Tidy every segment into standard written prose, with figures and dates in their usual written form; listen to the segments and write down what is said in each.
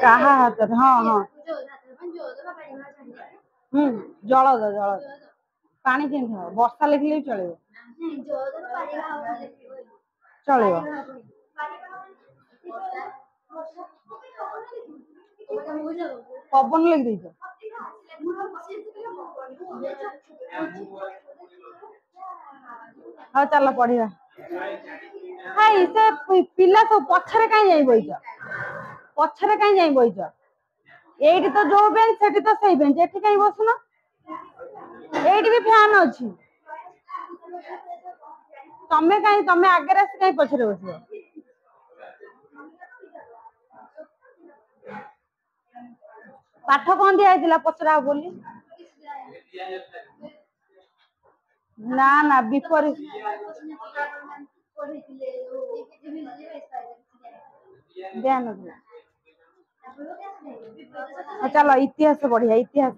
କାହା ହାତରେ ହଁ ହଁ ଜଳ ପାଣି କେମିତି ହବ ବର୍ଷା ଲେଖିଲେ ବି ଚଳିବ ଚଳିବ ପବନ ଲେଖିଦେଇଛ ହଉ ଚାଲ ପଢିବା ହାଇ ସେ ପିଲା ସବୁ ପଛରେ କାହିଁ ଯାଇ ବଇଛ ପଛରେ କାହିଁ ଯାଇ ବଇଛ ଏଇଠି ତ ଯୋଉ ବେଞ୍ଚ ସେଠି ତ ସେଇ ବେଞ୍ଚ ଏଠି କାହିଁ ବସୁନ ଏଇଠି ବି ଫ୍ୟାନ ଅଛି ତମେ ଆଗରେ ଆସି କାହିଁ ପଛରେ ବସିବ ପାଠ କଣ ଦିଆଯାଇଥିଲା ପଚରା ହବ ବୋଲି ନା ନା ବିପରୀତ ଚାଲ ଇତିହାସ ବଢିଆ ଇତିହାସ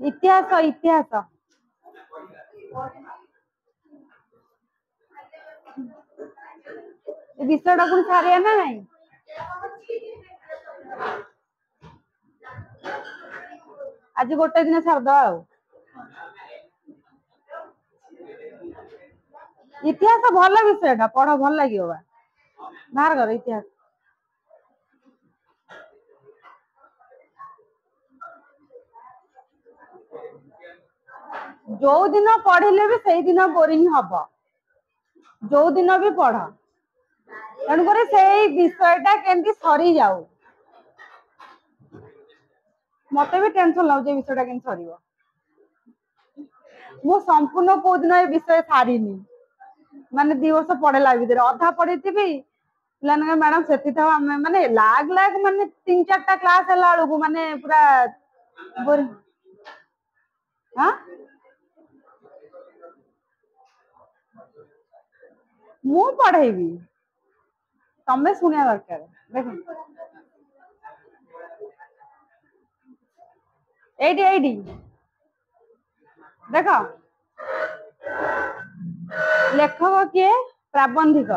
ଇତିହାସ ଇତିହାସ ଏ ବିଷୟଟା ପୁଣି ସାରିବା ନା ନାଇଁ ଆଜି ଗୋଟେ ଦିନ ଛାଡିଦବା ଆଉ ଇତିହାସ ଭଲ ବିଷୟଟା ପଢ ଭଲ ଲାଗିବ ବା ବାହାର କର ଇତିହାସ ଯୋଉ ଦିନ ପଢିଲେ ବି ସେଇଦିନ ବୋରିଂ ହବ ଯୋଉ ଦିନ ବି ପଢ ତେଣୁକରି ସେଇ ବିଷୟଟା କେମିତି ସରିଯାଉ ମତେ ବି ଟେନସନ ଲାଗୁଛି ଏ ବିଷୟଟା କେମିତି ସରିବ ମୁଁ ସମ୍ପୂର୍ଣ୍ଣ କୋଉ ଦିନ ଏ ବିଷୟ ସାରିନି ମାନେ 2 ବର୍ଷ ପଢେଇଲା ଭିତରେ ଅଧା ପଢିଥିବି ପିଲାମାନେ ମ୍ୟାଡାମ ସେଠି ଥାଉ ଆମେ ମାନେ ଲାଗ ମାନେ 3-4ଟା କ୍ଲାସ ହେଲା ବେଳକୁ ମାନେ ପୁରା ମୁଁ ପଢେଇବି ତମେ ଶୁଣିବା ଦରକାର ଦେଖ ଏଇଠି ଦେଖ ଲେଖକ କିଏ ପ୍ରାବନ୍ଧିକ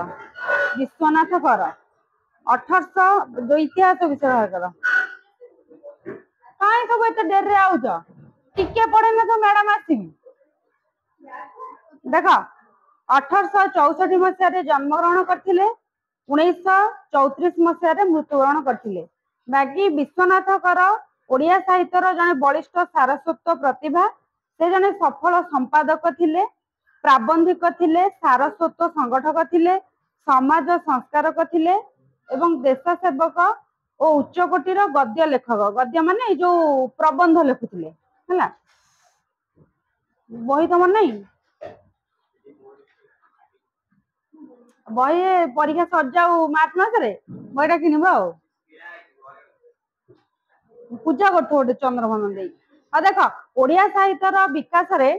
ବିଶ୍ୱନାଥ କର 1800 ଯୋଉ ଇତିହାସ ବିଷୟ କର କାଇଁ ସବୁ ଏତେ ଡେରିରେ ଆଉଛ ଟିକେ ପଢେଇଲେ ତ ମ୍ୟାଡାମ ଆସିବି ଦେଖ 1864 ମସିହାରେ ଜନ୍ମଗ୍ରହଣ କରିଥିଲେ 1934 ମସିହାରେ ମୃତ୍ୟୁବରଣ କରିଥିଲେ ବାକି ବିଶ୍ୱନାଥ କର ଓଡ଼ିଆ ସାହିତ୍ୟର ଜଣେ ବଳିଷ୍ଠ ସାରସ୍ୱତ ପ୍ରତିଭା ସେ ଜଣେ ସଫଳ ସମ୍ପାଦକ ଥିଲେ ପ୍ରାବନ୍ଧିକ ଥିଲେ ସାରସ୍ୱତ ସଂଗଠକ ଥିଲେ ସମାଜ ସଂସ୍କାରକ ଥିଲେ ଏବଂ ଦେଶ ସେବକ ଓ ଉଚ୍ଚକୋଟୀର ଗଦ୍ୟ ଲେଖକ ଗଦ୍ୟ ମାନେ ଏଇ ଯୋଉ ପ୍ରବନ୍ଧ ଲେଖୁଥିଲେ ହେଲା ବହି ତମର ନାହିଁ ବହି ପରୀକ୍ଷା ସରିଯାଉ ମାର୍ଚ୍ଚ ମାସରେ ବହିଟା କିଣିବ ଆଉ ପୂଜା କରୁଥିବ ଗୋଟେ ଚନ୍ଦ୍ରଭାନ ଦେଇ ଆଉ ଦେଖ ଓଡ଼ିଆ ସାହିତ୍ୟର ବିକାଶରେ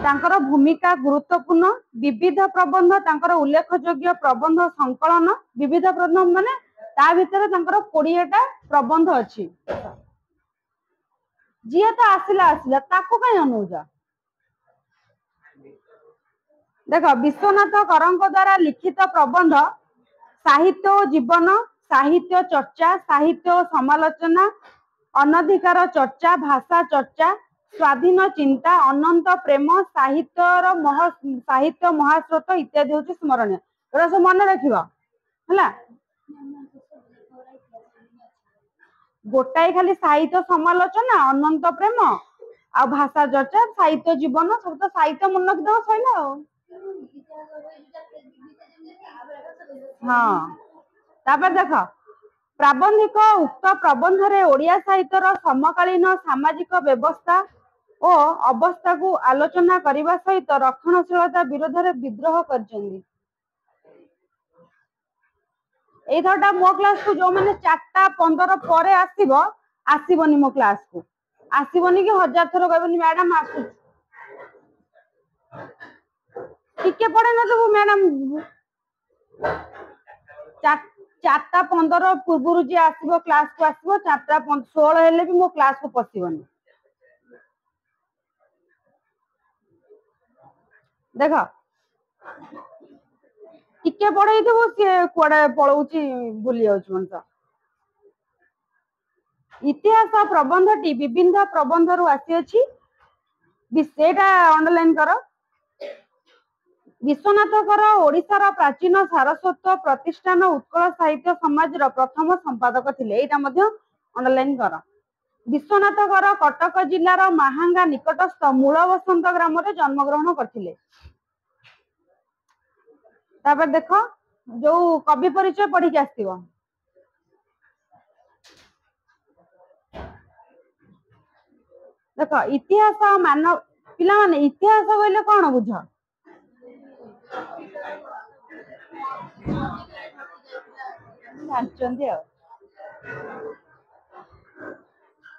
ତାଙ୍କର ଭୂମିକା ଗୁରୁତ୍ୱପୂର୍ଣ୍ଣ ବିବିଧ ପ୍ରବନ୍ଧ ତାଙ୍କର ଉଲ୍ଲେଖଯୋଗ୍ୟ ପ୍ରବନ୍ଧ ସଂକଳନ ବିବିଧ ପ୍ରବନ୍ଧ ମାନେ ତା ଭିତରେ ତାଙ୍କର 20ଟା ପ୍ରବନ୍ଧ ଅଛି ଯିଏ ତ ଆସିଲା ତାକୁ କାଇଁ ଅନଉଛ ଦେଖ ବିଶ୍ୱନାଥ କରଙ୍କ ଦ୍ୱାରା ଲିଖିତ ପ୍ରବନ୍ଧ ସାହିତ୍ୟ ଓ ଜୀବନ ସାହିତ୍ୟ ଚର୍ଚ୍ଚା ସାହିତ୍ୟ ଓ ସମାଲୋଚନା ଅନଧିକାର ଚର୍ଚ୍ଚା ଭାଷା ଚର୍ଚ୍ଚା ସ୍ୱାଧୀନ ଚିନ୍ତା ଅନନ୍ତ ପ୍ରେମ ସାହିତ୍ୟ ମହାସ୍ରୋତ ଇତ୍ୟାଦି ହଉଛି ସ୍ମରଣୀୟ ଏଗୁଡ଼ା ସବୁ ମନେ ରଖିବ ହେଲା ଗୋଟାଏ ଖାଲି ସାହିତ୍ୟ ସମାଲୋଚନା ଅନନ୍ତ ପ୍ରେମ ଆଉ ଭାଷା ଚର୍ଚ୍ଚା ସାହିତ୍ୟ ଜୀବନ ସବୁ ତ ସାହିତ୍ୟ ମନେ ରଖିଦବ ସଇଲା ଆଉ ହଁ ତାପରେ ଦେଖ ପ୍ରାବନ୍ଧିକ ଉକ୍ତ ପ୍ରବନ୍ଧରେ ଓଡ଼ିଆ ସାହିତ୍ୟର ସମକାଳୀନ ସାମାଜିକ ବ୍ୟବସ୍ଥା ଓ ଅବସ୍ଥାକୁ ଆଲୋଚନା କରିବା ସହିତ ରକ୍ଷଣଶୀଳତା ବିରୋଧରେ ବିଦ୍ରୋହ କରିଛନ୍ତି ଏଇଥରଟା ମୋ କ୍ଲାସକୁ ଯୋଉମାନେ 4ଟା 15 ପରେ ଆସିବ आसबनी मो क्लास को आसबनी कि 1000 थर कहबनी मैडम आसु टिके पड़े ना तो मैडम 4:15 पूर्व जी आसो क्लास को आसो 4:16 हेले भी मो क्लास को पशिबनी देख टिके पढ़े सी कड़े पलाऊँ भूली जाऊँ मनुष्य इतिहास प्रबंधटी विभिन्न प्रबंध रु आसी अंडरलाइन कर विश्वनाथकर ओडिशार प्राचीन सारस्वत प्रतिष्ठान उत्कल साहित्य समाज प्रथम संपादक थिले एटा मध्य अंडरलाइन कर विश्वनाथकर कटक जिलार महांगा निकटस्थ मूल बसंत ग्राम रे जन्म ग्रहण करथिले तापर देख जो कवि परिचय पढ़ी के आस्तिबो देख इतिहास मानव पिला माने इतिहास कहले कोन बुझ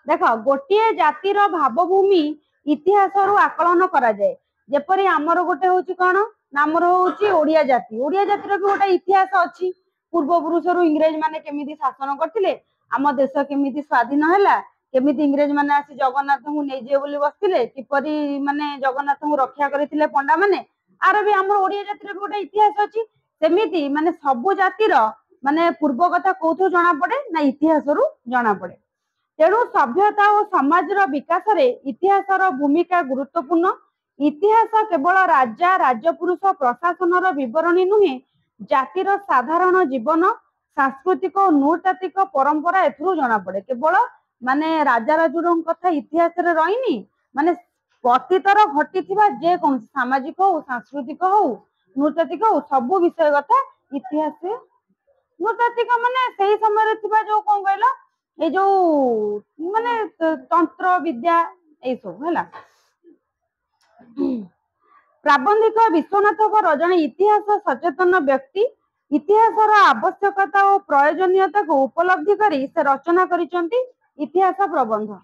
देख गोटे जातिर भावभूमि इतिहास रु आकलन करा जाए जेपरी आमर गोटे होची कोन नामर होची ओडिया जातिर भी गोटे इतिहास अछि पूर्व पुरुष रु इंग्रेज माने केमिति शासन करथिले आम देश केमिति स्वाधीन हैला केमिति इंग्रेज माने आसी जगन्नाथ को नै जे बोली बसथिले किपरि माने जगन्नाथ को रक्षा करथिले पंडा माने आर भी आमर ओडिया जातिर गोटे इतिहास अछि सेमिति माने सब जातिर माने पूर्व कथा कोथु जाना पड़े ना इतिहास रु जाना पड़े तेणु सभ्यता और समाज विकास रे इतिहास भूमिका गुरुत्वपूर्ण इतिहास केवल राजा राजपुरुष प्रशासन विवरणी नुहे जातिर साधारण जीवन सांस्कृतिक और नृतात्विक परंपरा एथुरु जाना पड़े केवल माने राजा राजुर कथा इतिहास रे रहीनी माने अतीतर घटी जे कौन सामाजिक हो सांस्कृतिक हो नृतात्विक हो सब विषय कथा इतिहास नृतात्विक माने सही समय जो कौन कहला ए जो माने तंत्र विद्या ए सब हैला प्राबंधिक विश्वनाथ जने इतिहास सचेतन व्यक्ति इतिहास आवश्यकता और प्रयोजनीयता को उपलब्धि करी से रचना करिसंती इतिहास प्रबंध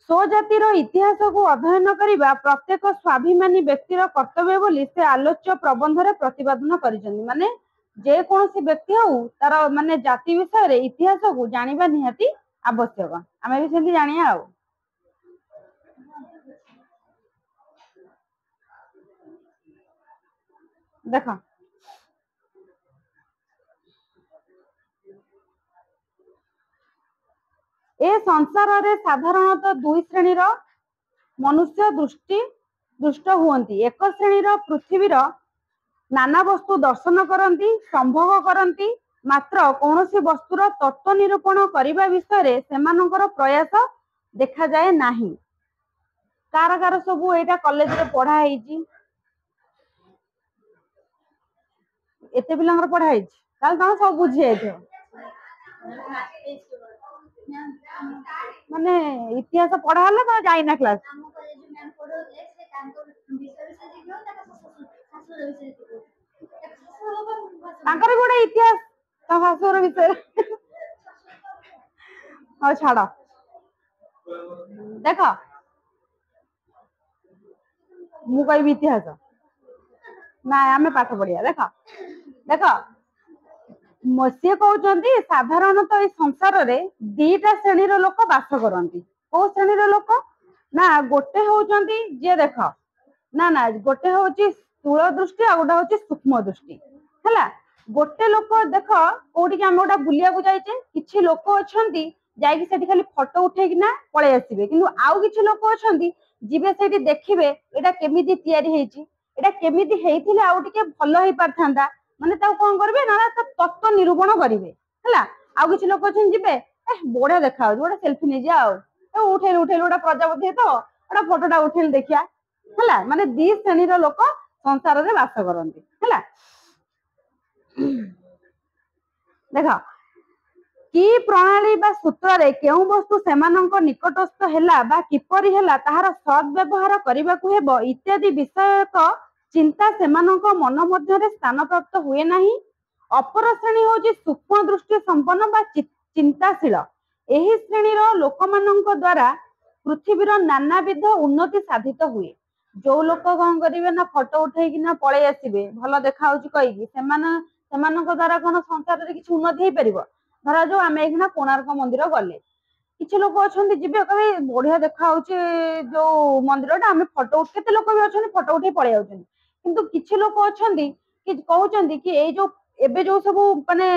स्वजातिर इतिहास को अध्ययन करने प्रत्येक स्वाभिमानी व्यक्तिर कर्तव्य बोली से आलोच्य प्रबंध रे प्रतिपादन करिसंती माने जे कोनोसी व्यक्ति हो तार माने जाति विषय रे इतिहास को जानिबा निहाती आवश्यक आमे भी सेंती जानिया आ देख ए संसार रे साधारणतः दुई श्रेणी मनुष्य दृष्ट हुअंती एक श्रेणी पृथ्वीर नाना वस्तु दर्शन करती संभोग करती मात्र कौनसी वस्तुर तत्व निरूपण करने विषय सेमानंकर प्रयास देखा जाए नाही कार कार सब एटा कॉलेज रे पढ़ाई एते पिलांगर पढ़ाई ताल तम सब बुझी जाइथो माने इतिहास पढ़ा हला तो जाई ना क्लास तांकर गोटे इतिहास ता शाशुर विषय हाँ छाड़ देख मु कह इतिहास ना आम पाठ पढ़िया देख देख सी कहते साधारणतः ये संसार रे दीटा श्रेणी लोक बास करती कौ श्रेणी लोक ना गोटे होउचंती जे देख ना ना गोटे होची स्थूल दृष्टि आ गोटे होची सूक्ष्म दृष्टि हैला गोटे लोक देख कोठी के हम गोटा बुलिया को जाइचे किछि लोक अछंती जाई सेठी खाली फोटो उठे कि ना पळे आसीबे किंतु आउ किछि लोक अछंती जिबे सेठी देखिबे एटा केमिति तयारी हेची एटा केमिति हेइथिले आउ टिके भलो हेइ परथांदा माने ताऊ कोन करबे ना तत्व निरूपण करिवे हैला आउ किछि लोक अछन जिबे ए बढिया देखाउ गोटा सेल्फी नै जाओ ए उठेल उठेल गोटा प्रजापति तो गोटा फोटोटा उठेल देखिया हैला माने दी श्रेणी रो लोक संसार रे वास करंती हैला देख कि प्रणाली बा सूत्र रे केउ वस्तु सेमानंक निकटस्थ हैला बा किपरि हैला ताहार सद्व्यवहार करिबाकू हेबो इत्यादि विषयक चिंता सेमानंक मन मध्य रे स्थान प्राप्त हुए नाही अपर श्रेणी होची सूक्ष्म दृष्टि संपन्न बा चिंताशील ଏହି ଶ୍ରେଣୀର ଲୋକମାନଙ୍କ ଦ୍ୱାରା ପୃଥିବୀର ନାନାବିଧ ଉନ୍ନତି ସାଧିତ ହୁଏ। ଯୋଉ ଲୋକ କଣ କରିବେ ନା ଫଟୋ ଉଠେଇକିନା ପଳେଇ ଆସିବେ ଭଲ ଦେଖାଯାଉଛି କହିକି ସେମାନଙ୍କ ଦ୍ୱାରା କଣ ସଂସାରରେ କିଛି ଉନ୍ନତି ହେଇପାରିବ? ଧରାଯାଉ ଆମେ ଏଇଖିନା କୋଣାର୍କ ମନ୍ଦିର ଗଲେ, କିଛି ଲୋକ ଅଛନ୍ତି ଯିବେ କହିବେ ବଢିଆ ଦେଖା ହଉଛି ଯୋଉ ମନ୍ଦିରଟା, ଆମେ କେତେ ଲୋକ ବି ଅଛନ୍ତି ଫଟୋ ଉଠେଇ ପଳେଇ ଯାଉଛନ୍ତି। କିନ୍ତୁ କିଛି ଲୋକ ଅଛନ୍ତି କି କହୁଛନ୍ତି କି ଏଇ ଯୋଉ ଏବେ ଯୋଉ ସବୁ ମାନେ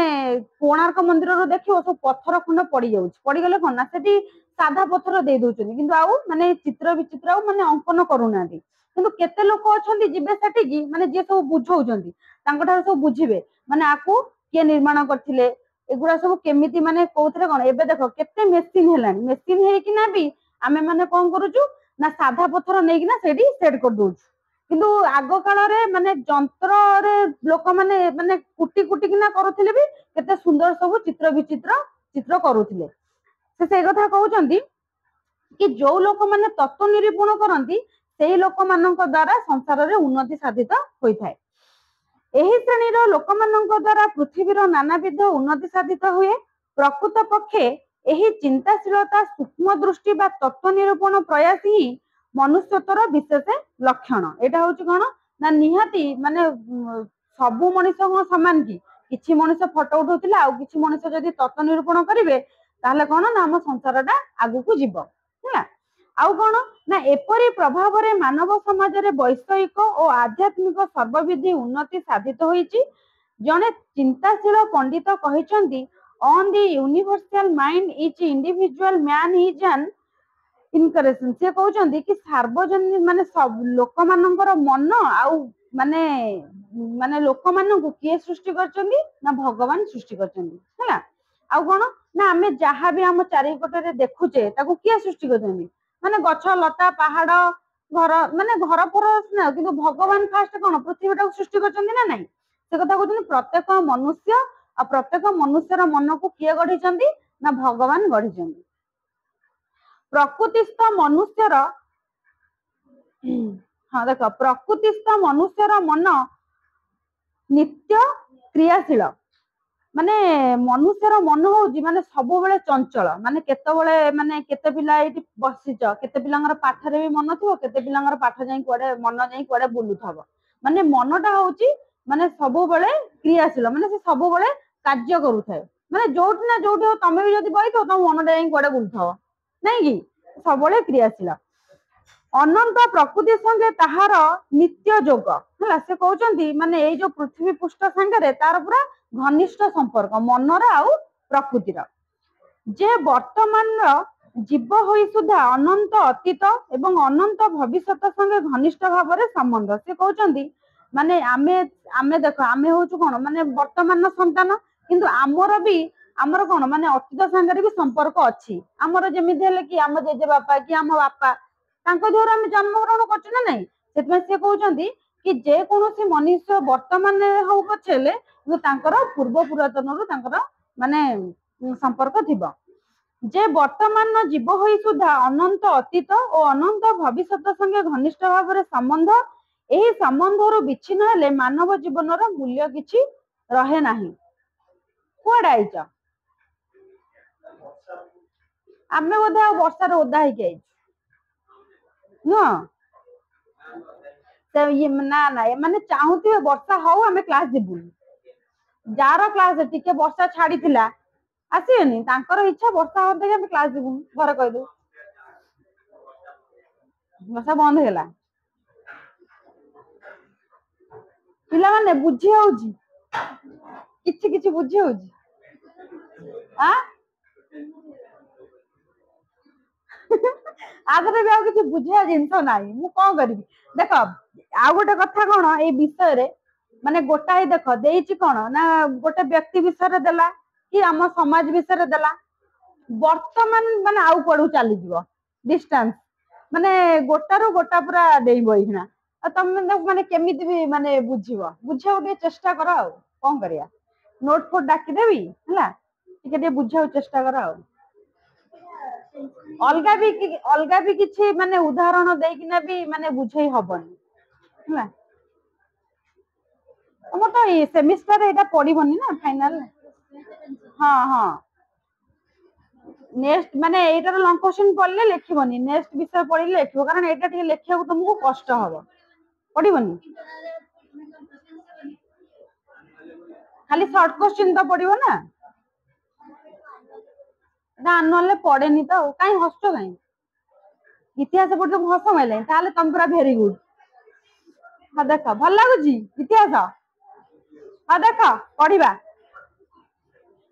କୋଣାର୍କ ମନ୍ଦିରରୁ ଦେଖିବ ସବୁ ପଥର ଖଣ୍ଡ ପଡିଯାଉଛି, ପଡିଗଲେ କଣ ନା ସେଠି ସାଧା ପଥର ଦେଇ ଦଉଛନ୍ତି କିନ୍ତୁ ଆଉ ମାନେ ଚିତ୍ର ବିଚିତ୍ର ଆଉ ମାନେ ଅଙ୍କନ କରୁନାହାନ୍ତି। କିନ୍ତୁ କେତେ ଲୋକ ଅଛନ୍ତି ଯିବେ ସେଠିକି ମାନେ ଯିଏ ସବୁ ବୁଝଉଛନ୍ତି ତାଙ୍କ ଠାରୁ ସବୁ ବୁଝିବେ ମାନେ ଆକୁ କିଏ ନିର୍ମାଣ କରିଥିଲେ, ଏଗୁଡା ସବୁ କେମିତି ମାନେ କୋଉଥିରେ କଣ। ଏବେ ଦେଖ କେତେ ମେସିନ ହେଲାଣି, ମେସିନ ହେଇକିନା ବି ଆମେ ମାନେ କଣ କରୁଛୁ ନା ସାଧା ପଥର ନେଇକିନା ସେଇଠି ସେଟ୍ କରିଦଉଛୁ। କିନ୍ତୁ ଆଗ କାଳରେ ମାନେ ଯନ୍ତ୍ରରେ ଲୋକମାନେ ମାନେ କୁଟି କୁଟିକିନା କରୁଥିଲେ ବି କେତେ ସୁନ୍ଦର ସବୁ ଚିତ୍ର ବିଚିତ୍ର ଚିତ୍ର କରୁଥିଲେ। ସେ ସେଇ କଥା କହୁଛନ୍ତି କି ଯୋଉ ଲୋକମାନେ ତତ୍ତ୍ୱ ନିରୂପଣ କରନ୍ତି ସେଇ ଲୋକମାନଙ୍କ ଦ୍ୱାରା ସଂସାରରେ ଉନ୍ନତି ସାଧିତ ହୋଇଥାଏ। ଏହି ଶ୍ରେଣୀର ଲୋକମାନଙ୍କ ଦ୍ୱାରା ପୃଥିବୀର ନାନାବିଧ ଉନ୍ନତି ସାଧିତ ହୁଏ। ପ୍ରକୃତ ପକ୍ଷେ ଏହି ଚିନ୍ତାଶୀଳତା, ସୂକ୍ଷ୍ମ ଦୃଷ୍ଟି ବା ତତ୍ତ୍ୱ ନିରୂପଣ ପ୍ରୟାସ ହିଁ ମନୁଷ୍ୟତ୍ୱର ବିଶେଷ ଲକ୍ଷଣ। ଏଇଟା ହଉଛି କଣ ନା ନିହାତି ମାନେ ସବୁ ମଣିଷ କଣ ସମାନ କି? କିଛି ମଣିଷ ଫଟୋ ଉଠଉଥିଲେ ଆଉ କିଛି ମଣିଷ ଯଦି ତତ୍ତ୍ୱ ନିରୂପଣ କରିବେ ତାହେଲେ କଣ ନା ଆମ ସଂସାରଟା ଆଗକୁ ଯିବ ହେଲା। ଆଉ କଣ ନା ଏପରି ପ୍ରଭାବରେ ମାନବ ସମାଜରେ ବୈଷୟିକ ଓ ଆଧ୍ୟାତ୍ମିକ ସର୍ବବିଧି ଉନ୍ନତି ସାଧିତ ହୋଇଛି। ଜଣେ ଚିନ୍ତାଶୀଳ ପଣ୍ଡିତ କହିଛନ୍ତି on the universal mind each individual man is an incarnation। ସେ କହୁଛନ୍ତି କି ସାର୍ବଜନୀନ ମାନେ ଲୋକମାନଙ୍କର ମନ ଆଉ ମାନେ ମାନେ ଲୋକମାନଙ୍କୁ କିଏ ସୃଷ୍ଟି କରିଛନ୍ତି ନା ଭଗବାନ ସୃଷ୍ଟି କରିଛନ୍ତି ହେଲା। ଆଉ କଣ ନା ଆମେ ଯାହା ବି ଆମ ଚାରିପଟରେ ଦେଖୁଛେ ତାକୁ କିଏ ସୃଷ୍ଟି କରିଛନ୍ତି ମାନେ ଗଛ ଲତା ପାହାଡ ଘର ମାନେ ଘର ଫର ନା, କିନ୍ତୁ ଭଗବାନ ଫାଷ୍ଟ କଣ ପୃଥିବୀଟାକୁ ସୃଷ୍ଟି କରିଛନ୍ତି ନା ନାଇଁ। ସେ କଥା କହୁଛନ୍ତି ପ୍ରତ୍ୟେକ ମନୁଷ୍ୟ ଆଉ ପ୍ରତ୍ୟେକ ମନୁଷ୍ୟର ମନକୁ କିଏ ଗଢିଛନ୍ତି ନା ଭଗବାନ ଗଢିଛନ୍ତି। ପ୍ରକୃତିସ୍ଥ ମନୁଷ୍ୟର ହଁ ଦେଖ ପ୍ରକୃତିସ୍ଥ ମନୁଷ୍ୟର ମନ ନିତ୍ୟ କ୍ରିୟାଶୀଳ। ମାନେ ମନୁଷ୍ୟର ମନ ହଉଛି ମାନେ ସବୁବେଳେ ଚଞ୍ଚଳ, ମାନେ କେତେବେଳେ ମାନେ କେତେ ପିଲା ଏଇଠି ବସିଛ, କେତେ ପିଲାଙ୍କର ପାଠରେ ବି ମନ ଥିବ, କେତେ ପିଲାଙ୍କର ପାଠ ଯାଇ କୁଆଡେ ମନ ଯାଇ କୁଆଡେ ବୁଲୁଥିବ। ମାନେ ମନଟା ହଉଛି ମାନେ ସବୁବେଳେ କ୍ରିୟାଶୀଳ, ମାନେ ସେ ସବୁବେଳେ କାର୍ଯ୍ୟ କରୁଥାଏ। ମାନେ ଯୋଉଠି ନା ଯୋଉଠି ତମେ ବି ଯଦି ବହିଥିବ ତମ ମନଟା ଯାଇ କୁଆଡେ ବୁଲୁଥିବ ନାଇଁ କି, ସବୁବେଳେ କ୍ରିୟାଶୀଳ। ଅନନ୍ତ ପ୍ରକୃତି ସଙ୍ଗେ ତାହାର ନିତ୍ୟ ଯୋଗ ହେଲା। ସେ କହୁଛନ୍ତି ମାନେ ଏଇ ଯୋଉ ପୃଥିବୀ ପୃଷ୍ଠ ସାଙ୍ଗରେ ତାର ପୁରା ଘନିଷ୍ଠ ସମ୍ପର୍କ ମନର ଆଉ ପ୍ରକୃତିର। ଯେ ବର୍ତ୍ତମାନର ଜୀବ ହୋଇ ସୁଦ୍ଧା ଅନନ୍ତ ଅତୀତ ଏବଂ ଅନନ୍ତ ଭବିଷ୍ୟତ ସଙ୍ଗେ ଘନିଷ୍ଠ ଭାବରେ ସମ୍ବନ୍ଧ। ସେ କହୁଛନ୍ତି ମାନେ ଆମେ ଦେଖ ଆମେ ହଉଛୁ କଣ ମାନେ ବର୍ତ୍ତମାନର ସନ୍ତାନ, କିନ୍ତୁ ଆମର କଣ ମାନେ ଅତୀତ ସାଙ୍ଗରେ ବି ସମ୍ପର୍କ ଅଛି। ଆମର ଯେମିତି ହେଲେ କି ଆମ ଜେଜେ ବାପା କି ଆମ ବାପା ତାଙ୍କ ଦେହରେ ଆମେ ଜନ୍ମଗ୍ରହଣ କରୁଛୁ ନା ନାଇଁ। ସେଥିପାଇଁ ସେ କହୁଛନ୍ତି କି ଯେ କୌଣସି ମନୁଷ୍ୟ ବର୍ତ୍ତମାନରେ ହଉ ପଛେଲେ କିନ୍ତୁ ତାଙ୍କର ପୂର୍ବ ପୁରାତନରୁ ତାଙ୍କର ମାନେ ସମ୍ପର୍କ ଥିବ। ଯେ ବର୍ତ୍ତମାନ ଜୀବ ହୋଇ ସୁଦ୍ଧା ଅନନ୍ତ ଅତୀତ ଓ ଅନନ୍ତ ଭବିଷ୍ୟତ ସଙ୍ଗେ ଘନିଷ୍ଠ ଭାବରେ ସମ୍ବନ୍ଧ। ଏହି ସମ୍ବନ୍ଧରୁ ବିଚ୍ଛିନ୍ନ ହେଲେ ମାନବ ଜୀବନର ମୂଲ୍ୟ କିଛି ରହେ ନାହିଁ। କୁଆଡେ ଆଇଛ? ଆମେ ବୋଧେ ଆଉ ବର୍ଷାରେ ଓଦା ହେଇକି ଆଇଛୁ ନୁହଁ। ନା ନା ଏମାନେ ଚାହୁଁଥିବେ ବର୍ଷା ହଉ ଆମେ କ୍ଲାସ ଯିବୁନି। ଯାହାର କ୍ଲାସ ଟିକେ ବର୍ଷା ଛାଡିଥିଲା ଆସିବେନି, ତାଙ୍କର ଇଚ୍ଛା ବର୍ଷା ହଉ ଆମେ କ୍ଲାସ ଯିବୁନି, ଘରେ କହିଦବୁ ବର୍ଷା ବନ୍ଦ ହେଇଗଲା। ପିଲାମାନେ ବୁଝି ହଉଛି, କିଛି କିଛି ବୁଝି ହଉଛି। ଆଗରେ ବି ଆଉ କିଛି ବୁଝିବା ଜିନିଷ ନାହିଁ, ମୁଁ କଣ କରିବି। ଦେଖ ଆଉ ଗୋଟେ କଥା କଣ ଏଇ ବିଷୟରେ ମାନେ ଗୋଟାଏ ଦେଖ ଦେଇଛି କଣ ନା ଗୋଟେ ବ୍ୟକ୍ତି ବିଷୟରେ ଦେଲା କି ଆମ ସମାଜ ବିଷୟରେ ଦେଲା। ବର୍ତ୍ତମାନ ମାନେ ଆଉ କୁଆଡକୁ ଚାଲିଯିବ ଡିଷ୍ଟାନ୍ସ, ମାନେ ଗୋଟାରୁ ଗୋଟା ପୁରା ଡେଇଁବ ଏଇଖିଣା। ଆଉ ତମେ ମାନେ କେମିତି ବି ମାନେ ବୁଝିବାକୁ ଟିକେ ଚେଷ୍ଟା କର। ଆଉ କଣ କରିବା, ନୋଟ ଫୋଟ ଡାକିଦେବି ହେଲା, ଟିକେ ଟିକେ ବୁଝିବାକୁ ଚେଷ୍ଟା କର। ଆଉ ଅଲଗା ବି କିଛି ମାନେ ଉଦାହରଣ ଦେଇକିନା ବି ମାନେ ବୁଝେଇ ହବନି ହେଲା। ତମର ତ ସେମିଷ୍ଟାର ଏଇଟା ପଡିବନି ନା ଫାଇନାଲ। ହଁ ହଁ नेक्स्ट माने एटार लॉन्ग क्वेश्चन पढ़ले लिखिबनी नेक्स्ट विषय पढ़ले लिखिबो कारण एटा ठीक लिखिया तुमको कष्ट हबो पढ़िबनी खाली शॉर्ट क्वेश्चन तो पढ़िबो ना ना नले पढ़ेनी तो काई हसतो काई इतिहास पढ़ते हस माइले ताले तुम पूरा वेरी गुड हां देखो भल लागुची इतिहास हां देखो पढ़िबा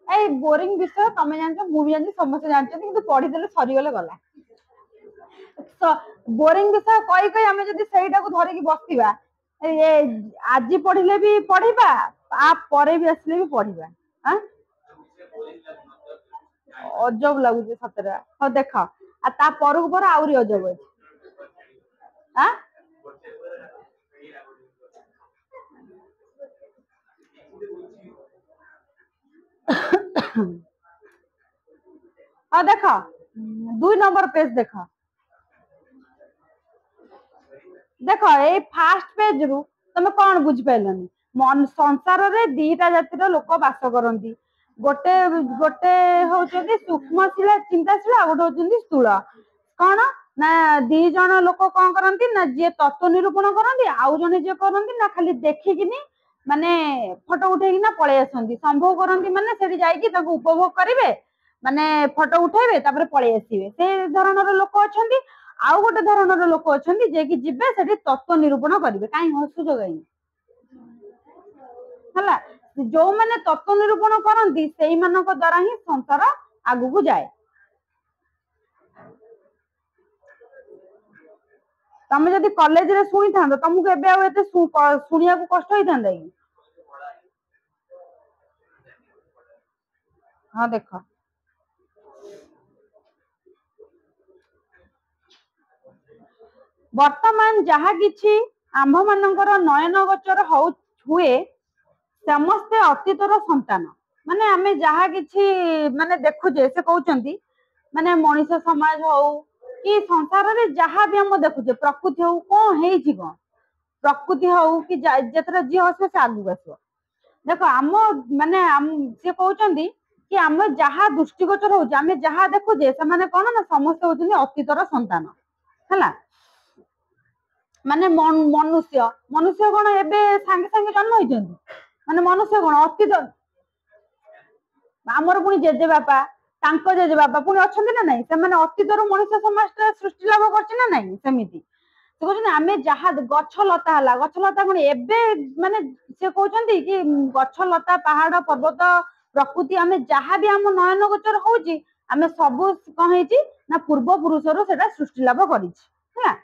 ए बोरिंग विषय तमे जानछ मु भी जानछ समस्त जानछ किंतु पढ़ी देले सरी गले गला बोरिंग विषय कई कई हमें जदी सेईटा को धरि की बसतिबा ए आज पढ़िले भी पढ़िबा आप परे भी असले भी पढ़िबा हां अजब लागुची सतरा हो देखा आ ता परु पर आउरी अजब अछि हां हां देखा 2 नंबर पेज देखा देखो ए फास्ट पेज रु तुम कौन बुझ पाइलनी मन संसार रे दीटा जातिर लोक बास करंती गोटे गोटे होचंदी सूक्ष्मशिला चिंताशिला गोटे होचंदी स्थूल कौन ना दी जण लोक कौन करंती ना जे तत्व निरूपण करंती आउ जने जे करंती ना खाली देखिकिनी माने फोटो उठेकिना पळे आसंती संभव करंती माने सेठी जाईकी ताको उपभोग करिवे माने फोटो उठेबे तापर पळे आसीबे से धरणर लोक अछंती आउ गोटे धरणर लोक अछंती जे कि जिबे सेठी तत्व निरूपण करिवे काई हसुज गई हला जो माने तत्व निरूपण करंती सेई मानक द्वारा ही संसार आगु को जाए तमे जदी कॉलेज रे सुनी थांदो तुमको एबे आ एते सुनिया को कष्ट होई थांदा कि हां देखो वर्तमान जहा किछि आंभ मानकर नयन गोचर हुए समस्ते अतीतर संतान माने आमे जहा किछि माने देखुजे से कहउचंती माने मनीष समाज हो कि संसार रे जहा भी हम देखुजे प्रकृति हो कोन हेछि कोन प्रकृति हो कि जेतरा जी हसे से आगु बसो देखो आम माने से कहउचंती कि आमे जहा दृष्टिगोचर हो आमे जहा देखुजे से माने कोन ना समस्त होचंती अतीतर संतान हला माने मनुष्य मनुष्य कोन एबे संगे संगे जन्म होइचंती माने मनुष्य कोन अतीत आमर पुनी जेजे बापा तांको जेजे बापा पुनी अछंती ना नाही से माने अतीतर मनुष्य समाज सृष्टि लाभ करछि ना नाही सेमिति से कहउचंती आमे जहा गछ लता हला गछ लता कोन एबे माने से कहउचंती कि गछ लता पहाड़ पर्वत प्रकृति आमे जहा भी हम नयन गोचर होउची आमे सब कोन हेची ना पूर्व पुरुषरो सेटा सृष्टि लाभ करिछि हला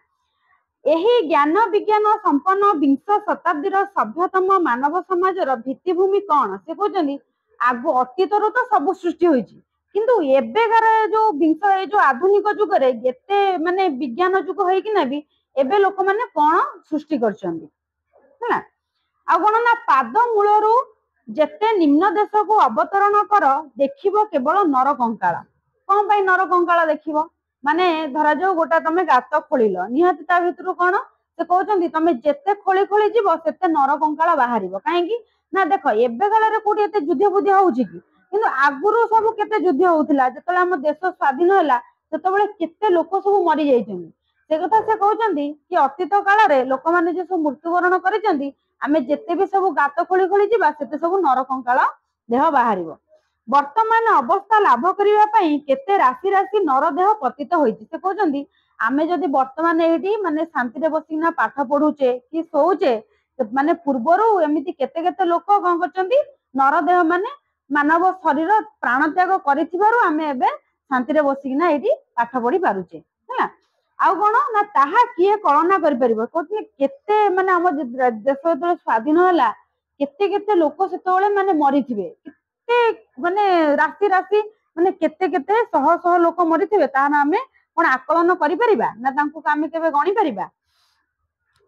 एही ज्ञान विज्ञान संपन्न विंश शताब्दी सभ्यतम मानव समाज भित्तिभूमि कौन से कहते आगु अतीतर तो सब सृष्टि होइछि किंतु एबेकार जो विंश ए जो आधुनिक जुग रे एते माने विज्ञान जुग होई कि ना भी एबे लोक माने कोन सृष्टि करछंती हला आ कोन ना पाद मूलरू जेते निम्न देश को अवतरण कर देखिबो केवल नर कंकाळ कोन पई नर कंकाळ देखिबो माने धरा जो गोटा तमे गात खोलिल निहाती ता भितरु कोन से कहउचंती तमे जेते खोली खोली जीवो सेते नर कंकाळ बाहरिबो काहे कि ना देखो एबे काल रे कोठी एते युद्ध बुद्ध होउची कि किंतु आगुरु सब केते युद्ध होउथिला जेतले हम देश स्वाधीन होला सेतबेले केते लोक सब मरि जाइछन्ती से कथा से कहउचंती कि अतीत काल रे लोक माने जे सब मृत्युवरण करिसंती आमे जेते भी सब गात खोली खोली जीवा सेते सब नर कंकाळ देह बाहरिबो वर्तमान अवस्था लाभ करिवा पई केते राशि राशि नर देह पतित होइछि से कहउचंती आमे जदी वर्तमान एठी माने शांति रे बसिना पाठ पढुचे कि सोउचे माने पूर्वरु एमिति केते केते लोक कोन करचंती नर देह माने मानव शरीर प्राण त्याग करिथिबारु आमे एबे शांति रे बसिना एठी पाठ पढी पारुचे हला आउ कोन ना ताहा किए कल्पना करि परिबो कहते केते माने हम देश तो स्वाधीन होला केते केते लोक सेतोळे माने मरिथिबे माने राशि राशि माने केते केते शह शह लोक मरिथिबे ताहा आमे कोन आकलन करि परिबा ना तांको कामे केबे गणी परिबा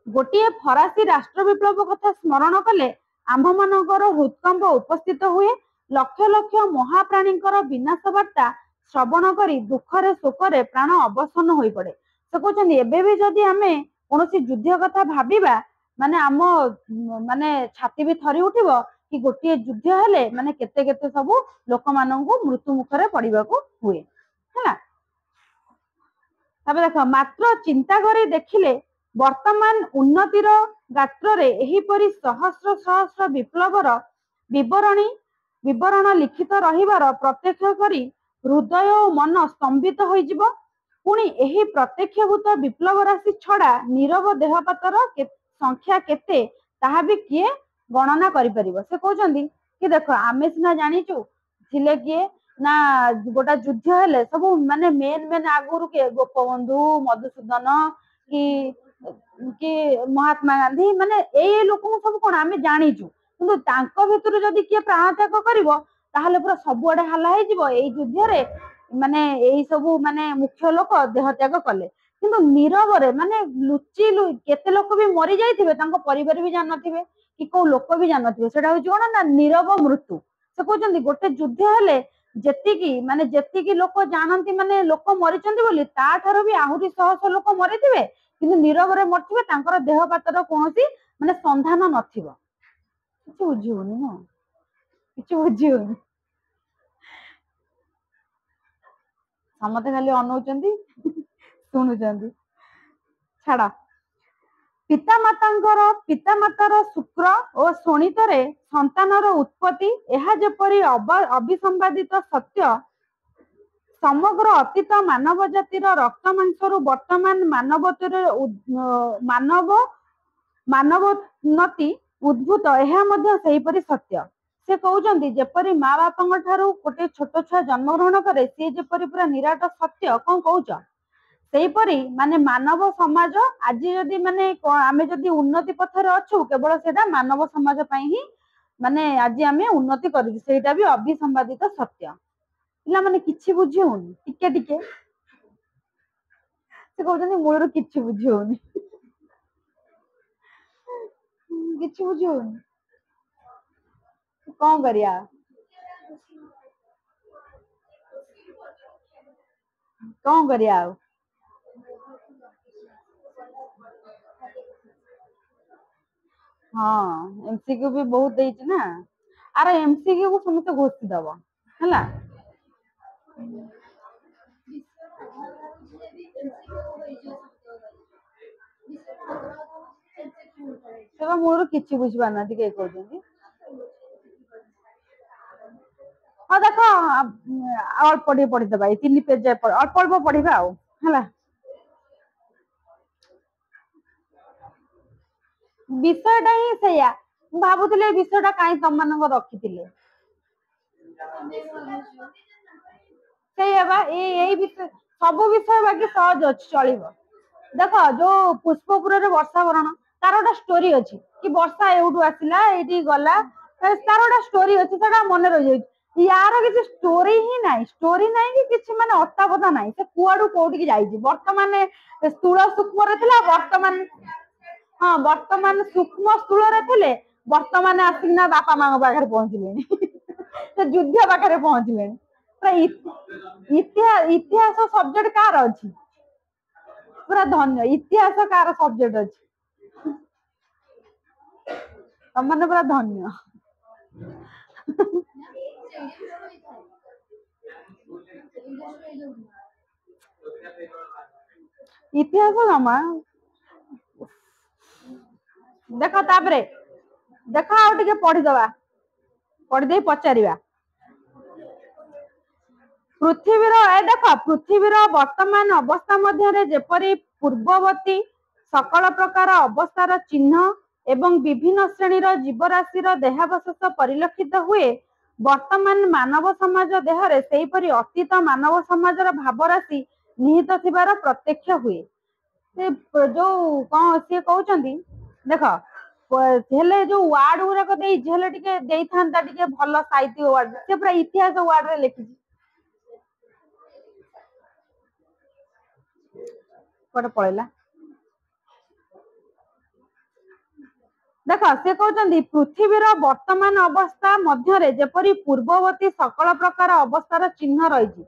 गोटिए फरासी राष्ट्र विप्लव कथा स्मरण कले आंभ मानकर हृदकंप उपस्थित हुए लक्ष लक्ष महाप्राणींकर विनाश वार्ता श्रवण करी दुखरे शोकरे प्राण अवसन होई पड़े से कहते एबे भी जदि आमे कोनोसी युद्ध कथा भाबिबा माने आम माने छाती भी थरी उठिबो कि गोटे युद्ध हेले माने केते केते सब लोक माननकु मृत्यु मुखरे पड़िबाकू हुए है। देख मात्र चिंता करी देखिले वर्तमान उन्नतिर गात्र रे एहीपरि सहस्र सहस्र विप्लवर विवरण लिखित रहिबार प्रत्यक्ष करी हृदय और मन स्तंभित होइजिवो। पुणी एही प्रत्यक्षभूत विप्लव राशि छड़ा नीरव देहपातर संख्या केते ताहा भी किए गणना करि परिबो। से कहउछंदी कि देखो आमे सिना जानिचु थिले किए ना गोटा युद्ध हेले सब माने मेन मेन आगुरु के गोपबंधु मधुसूदन कि महात्मा गांधी माने ए लोक सब कोन आमे जानिचु किंतु तांको भितरु जदी किए प्राण त्याग करिवो ताहले पूरा सबुआडे हल्ला हे जिवो एई युद्ध रे माने एई सब माने मुख्य लोक देह त्याग कले किंतु नीरव रे माने लुचि केते लोक भी मरि जाइथिबे तांको परिवार भी जान नथिबे कि को लोक भी जान नथिबे सेटा होची कोन ना नीरव मृत्यु। से कहउछंदी गोटे युद्ध हेले जेतिकी लोक जानती माने लोक मरिचंदी बोली ता ठारो भी आहुरी शह शह लोक मरिथिबे किंतु नीरव रे मरथिबे तांकर देह पातर कोनोसी माने संधान नथिबो। किछ बुझियोनी ना किछ बुझियोनी समते खाली अनौचंदी शुणुचंदी छाड़ा। पितामातार शुक्र और शोणितरे संतानर उत्पत्ति यह जपरी अविसंवादित सत्य समग्र अतीत मानव जातिर रक्त मांसरु वर्तमान मानवोन्नति उद्भूत यह मध्य सेहीपरि सत्य। से कहउछंदी जेपरी माँ बापा ठारू गोटे छोट छुआ जन्म ग्रहण करे सी जेपरी पूरा निराट सत्य कौन कहउछ सेहीपरि माने मानव समाज आज जदि माने आमे जदि उन्नति पथरे अच्छु केवल सेटा मानव समाज पई ही माने आज आमे उन्नति करू सेटा भी अभिसंवादित सत्य। पिला माने किछि बुझी होनी टिके टिके से कहउछंदी मोर किछि बुझी होनी किछि बुझी होनी कौन करिया कौन करिया हाँ एमसीक्यू भी बहुत देइछ ना अरे एमसीक्यू को समस्त घोषि दबो हला सेवा मोर किछि बुझ पाना के कहउछंदी। हाँ देख अल्प टे पढ़ी दबा 3 पेज जाए अल्प अल्प पढ़िबा आ हला विषयटा ही सैया भाबुतले विषयटा काई तम मानक रखिथिले सैया ए विषय सब विषय बाकी सहज अछि चलिबो। देख जो पुष्पपुर रे वर्षा वरण तार गोटा स्टोरी अछि कि वर्षा एउठू आसिला एठी गला तार गोटा स्टोरी अछि सेटा मन रहि जाय यार किसी स्टोरी ही नहीं कि किसी माने अट्टापता नहीं से कुआडू कोउठी जाईची वर्तमान स्थूल सूक्ष्म रे थिला वर्तमान हाँ वर्तमान सूक्ष्म स्थूल रे थिले वर्तमान आसिना बापा मां पाखरे पहुंचलेनी से युद्ध पाखरे पहुंचलेनी पूरा इतिहास सब्जेक्ट कार अछि पूरा धन्य इतिहास कार सब्जेक्ट अछि तमने पूरा धन्य इतिहास जमा देख तापरे देख आउ टिके पढ़ी दबा पढ़ी दे पचारिबा पृथ्वीर देख पृथ्वीर वर्तमान अवस्था मध्य जेपरी पूर्ववर्ती सकल प्रकार अवस्थार चिन्ह एवं विभिन्न श्रेणीर जीवराशिर देहावशेष परिलक्षित हुए वर्तमान मानव समाज देहरे सेहीपरि अतीत मानव समाजर भावराशि निहित थिबार प्रत्यक्ष हुए। से जो कौन सी कहउछंदी देख हेले जो वार्ड गुराक देई हेले टिके देई थांता टिके भलो साहित्य वार्ड से पूरा इतिहास वार्ड रे लिखि कोड पळेला देख से कहउछंदी पृथ्वीर वर्तमान अवस्था मध्य जेपरी पूर्ववर्ती सकल प्रकार अवस्थार चिन्ह रही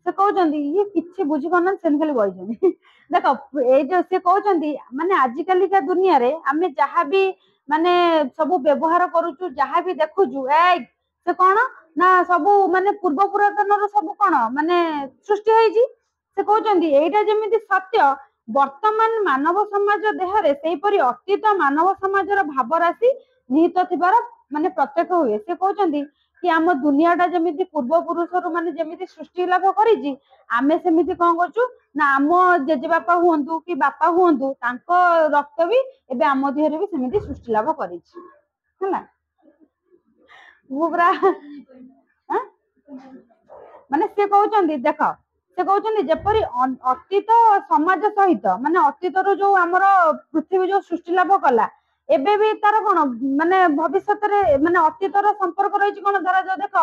से कहउछंदी ये किछि बुझी पाना सेन खाली बइछंदी देख ए जो से कहउछंदी माने आजिकली का दुनिया रे हमें जहां भी माने सब व्यवहार करूछु जहां भी देखुछु ए से कोन ना सब माने पूर्व पुरातन सब कौन माने सृष्टि होईची से कहउचंदी एटा जेमिति सत्य वर्तमान मानव समाज देहरे सेहीपरि अतीत मानव समाजर भाव राशि निहित थिबार माने प्रत्यक्ष हुए से कहउचंदी कि आम दुनियाटा जेमिति पूर्व पुरुषर माने जेमिति सृष्टि लाभ करिची आमे सेमिति कौन करछु ना आम जेजे बापा हुअंतु कि बापा हुअंतु तांको रक्त भी एबे आम देहरे भी सेमिति सृष्टि लाभ करिची हला मुबरा माने से कहउचंदी देख से कहउचंदी जेपरि अतीत समाज सहित माने अतीतर जो हमर पृथ्वी जो सृष्टि लाभ कला एबे भी तार कोन माने भविष्यत रे माने अतीतर संपर्क रहिछि कोन धरा जो देख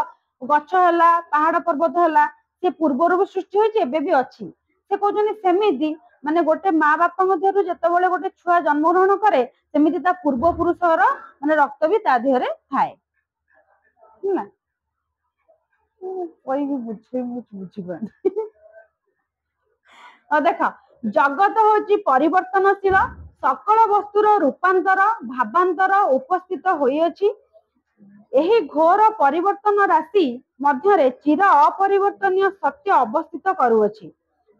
गछ हला पहाड़ पर्वत हला से पूर्वरु भी सृष्टि होइछि एबे भी अछि से कहउचंदी सेमिति माने गोटे माँ बापा मध्यरु जेतेबेले गोटे छुआ जन्म ग्रहण करे सेमिति ता पूर्व पुरुषर माने रक्त भी ता देहरे थाए ना कोई भी बुझे बुझी देख जगत होची परिवर्तनशील सकल वस्तुर रूपांतर भावांतर उपस्थित होइअछि एही घोर परिवर्तन राशि मध्यरे चिर अपरिवर्तनीय सत्य अवस्थित करूअछि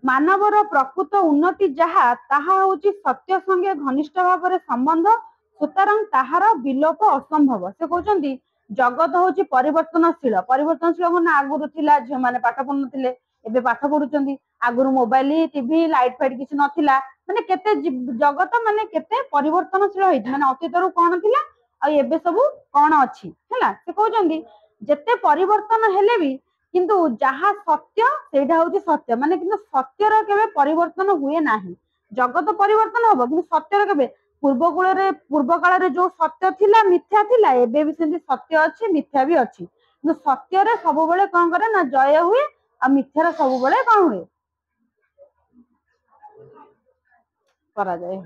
मानवर प्रकृत उन्नति जहा ताहा होची सत्य संगे घनिष्ठ भाव संबंध सुतरां ताहार विलोप असंभव से कहउचंदी जगत होची परिवर्तनशील माने आगुरु थिला झियो माने पाठ पढुनथिले एबे पाठ पढुचंदी आगुरु मोबाइल टीवी लाइट फाइट किछि नथिला माने केते जगत माने केते परिवर्तनशील होई माने अतीतरु कोन थिला आ एबे सब कोन अछि हैला से कहउचंदी जेते परिवर्तन हेले भी किंतु जहा सत्य सेटा होची सत्य माने किंतु सत्यर केबे परिवर्तन हुए नाही जगत परिवर्तन होबो किंतु सत्यर केबे पूर्व काल जो सत्य थिला मिथ्या थिला एबे भी सेंती सत्य अछि मिथ्या भी अछि किंतु सत्य रे सब बेले कोन करे ना जय हुए आ मिथ्या रे सब बेले कोन हुए करा जाए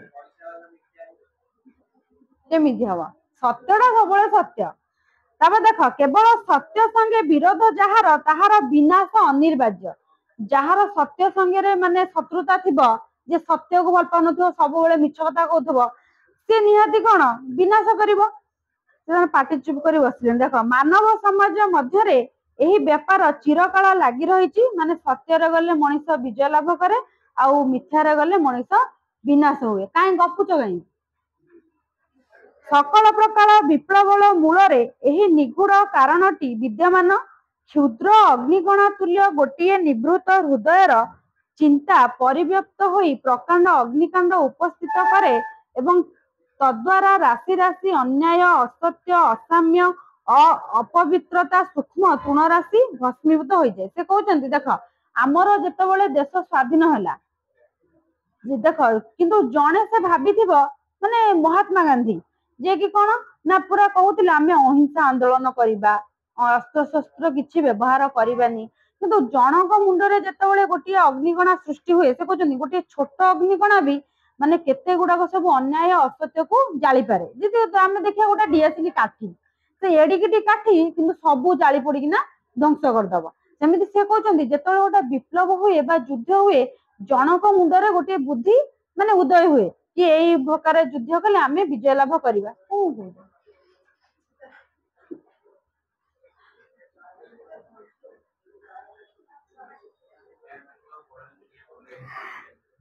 केमिति हवा सत्यटा सब बेले सत्य तबे देख केवल सत्य संगे विरोध जहार ताहार विनाश अनिर्वाज्य जहार सत्य संगे रे माने शत्रुता थिबो जे सत्य को भल पाउनथो सब बेले मिछ कथा कहथबो से निहाती कोन विनाश करिवो से पाटी चुप करी बसले देख मानव समाज मध्यरे एही व्यापार चिरकाल लागि रहिछि माने सत्य रे गले मनुष्य विजय लाभ करे आ मिथ्या रे गले मनुष्य विनाश हुए काई गपुच काई सकल प्रकार विप्लवल मूलरे एही निगूढ़ कारणटी विद्यमान क्षुद्र अग्निकणा तुल्य गोटिए निवृत्त हृदयर चिंता परिव्याप्त होई प्रकांड अग्निकांड उपस्थित करे एवं तद्वारा राशि राशि अन्याय असत्य असाम्य अपवित्रता सूक्ष्म तृणराशि भस्मीभूत हो जाए से कहते देख आमर जेतेबेले देश स्वाधीन है देख किंतु जड़े से भाभी माने महात्मा गांधी जे कि कौन ना पूरा कहते आम अहिंसा आंदोलन करवा अस्त्र शस्त्र किसी व्यवहार करवानी किंतु जनक मुंडरे जेतेबेले गोटे अग्निकणा सृष्टि हुए से कहते गोटे छोट अग्निकणा भी माने केते गुड़ाक सब अन्याय असत्य को जाली पारे जी आम देखिए गोटे डीएसएल काठी से एडिकी काठी किंतु सबू जाली पड़िकिना ध्वंस करदब सेमती से कहते जिते गोटे विप्लव हुए युद्ध हुए जनक मुंडरे गोटे बुद्धि माने उदय हुए कि यही प्रकार युद्ध कले आम विजय लाभ करवा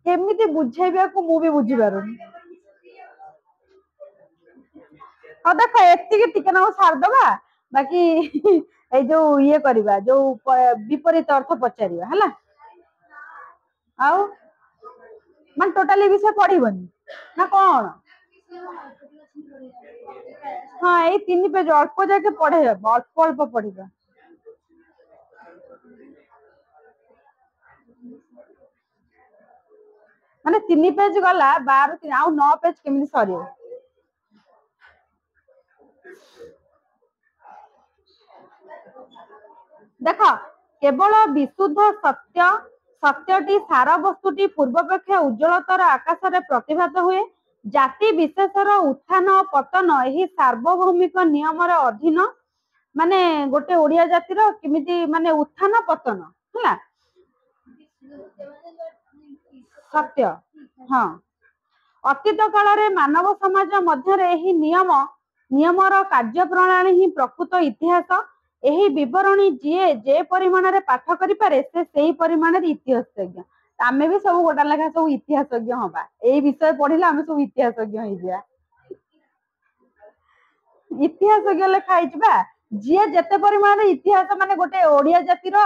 केमिति बुझेबा को मु भी बुझी पारुनी हाँ देख एति टिके ना सारदबा बाकी ए जो ये करबा जो विपरीत अर्थ पचारिबा हला आउ मान टोटली विषय पढ़िबनी ना कौन हाँ ये 3 पेज अल्प जाके पढ़े अल्प अल्प पढ़िबा माने 3 पेज गला 12 आउ 9 पेज केमिति सरियो देख केवल विशुद्ध सत्य सत्यटी सार वस्तुटी पूर्वपेक्षा उज्ज्वलतर आकाश रे प्रतिभात हुए जाति विशेषर उत्थान पतन यही सार्वभौमिक नियम अधीन माने गोटे ओडिया जातिर केमिति माने उत्थान पतन है सत्य हाँ अतीत काल रे मानव समाज मध्य नियमर कार्य प्रणाली ही प्रकृत इतिहास ଏହି ବିବରଣୀ ଯେ ପରିମାଣ ରେ ପାଠ କରିପାରେ ସେ ସେଇ ପରିମାଣରେ ଇତିହାସଜ୍ଞ। ଆମେ ବି ସବୁ ଗୋଟା ଲେଖା ସବୁ ଇତିହାସଜ୍ଞ ହବା। ଏଇ ବିଷୟ पढ़िले ଆମେ ସବୁ ଇତିହାସଜ୍ଞ ହେଇଯିବା। ଇତିହାସଜ୍ଞ ଲେଖା ହେଇଛି ବା। ଯିଏ ଯେତେ ପରିମାଣରେ ଇତିହାସ ମାନେ ଗୋଟେ ଓଡିଆ ଜାତିର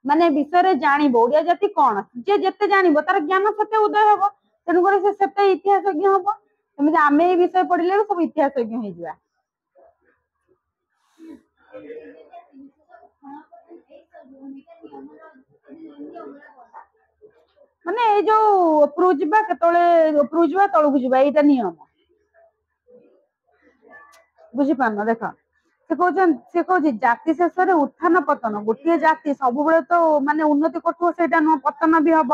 ମାନେ ବିଷୟରେ ଜାଣିବ, ଓଡିଆ ଜାତି କଣ, ଯିଏ ଯେତେ ଜାଣିବ ତାର ଜ୍ଞାନ ସେତେ ଉଦୟ ହବ, ତେଣୁକରି ସେ ସେତେ ଇତିହାସଜ୍ଞ ହବ। ସେମିତି ଆମେ ଏଇ ବିଷୟ ପଢିଲେ ବି ସବୁ ଇତିହାସଜ୍ଞ ହେଇଯିବା। ମାନେ ଏଇ ଯୋଉ ଉପରକୁ ଯିବା କେତେବେଳେ ଉପରକୁ ଯିବା ତଳକୁ ଯିବା ଏଇଟା ନିୟମ। ବୁଝିପାରୁନ? ଦେଖ ସେ କହୁଛି ଜାତି ଶେଷରେ ଉତ୍ଥାନ ପତନ। ଗୋଟିଏ ଜାତି ସବୁବେଳେ ତ ମାନେ ଉନ୍ନତି କରୁଥିବ ସେଇଟା ନୁହଁ, ପତନ ବି ହବ।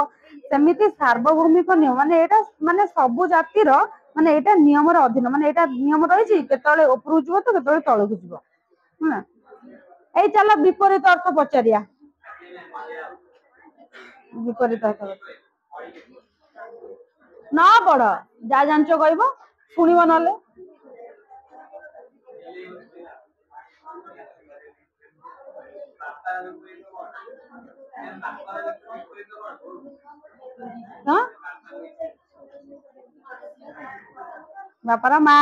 ସେମିତି ସାର୍ବଭୌମିକ ନିୟମ ମାନେ ଏଇଟା ମାନେ ସବୁ ଜାତିର ମାନେ ଏଇଟା ନିୟମର ଅଧୀନ, ମାନେ ଏଇଟା ନିୟମ ରହିଛି କେତେବେଳେ ଉପରକୁ ଯିବ ତ କେତେବେଳେ ତଳକୁ ଯିବ। ହେଲା, ଏଇ ଚାଲ ବିପରୀତ ଅର୍ଥ ପଚାରିବା। ବିପରୀତ ଅର୍ଥ ନା ପଢ, ଯାହା ଜାଣିଛ କହିବ, ଶୁଣିବ ନହେଲେ। ବାପାର ମା